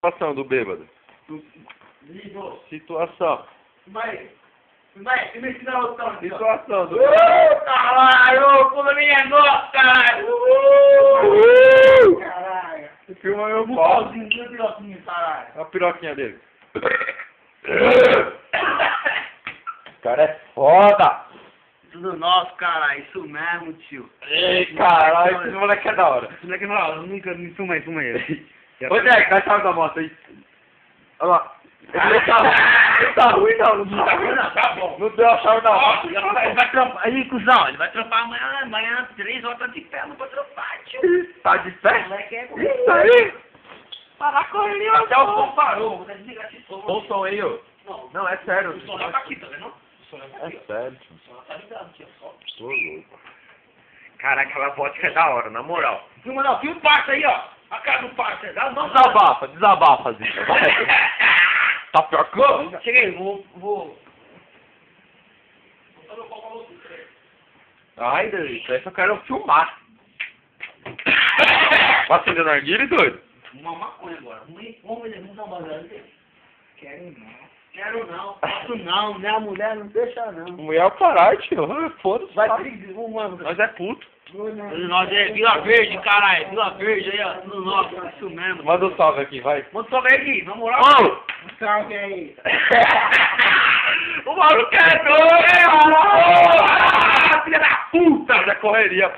Situação do bêbado. Situação. Vai, me ensina o tom. Situação do Caralho, pula minha nota, caralho. Caralho. Filma meu Um pau. pauzinho, um piroquinho, caralho. Olha a piroquinha dele. O cara é foda. Tudo nosso, caralho. Isso mesmo, tio. Ei, caralho, esse moleque é da hora. Esse moleque não, eu nunca me filma ele. Ô, Jack, dá a chave da moto aí. Olha lá. Ele tá ruim, não. Não tá ruim, não. Tá bom. Não deu a chave da moto. Ele vai trampar. Aí, cuzão, ele vai trampar amanhã 3 horas de pé, não vou trampar, tio. Tá de pé? Moleque é Isso aí. Parar com ele, ó. Até o som parou, vou desligar esse som. Olha o som aí, ó. Não, é sério. O som já tá aqui, tá vendo? O som já tá É aqui, ó. sério. O som já tá ligado, tio. Só. Tô louco. Caraca, aquela vodka é da hora, na moral. Filma não, filma o parça aí, ó. A cara do parça, dá não. Desabafa, Zica. Tá pior que eu? Cheguei, vou. Botar meu pau pra você. Ai, delícia, essa eu quero filmar. Vai acender narguilha, doido? Uma maconha agora. Vamos dar uma olhada. Quero não. Posso não. Minha mulher não deixa não. Mulher é o caralho, tio. Foda-se. Vai, Nós é puto. nós é Vila Verde, caralho. Vila Verde aí, ó. No nosso, isso mesmo. Manda um salve aqui, vai. Manda só ver aqui, na moral. Ô! Salve aí. O maluco é doido, hein, mano? Filha da puta! Já correria,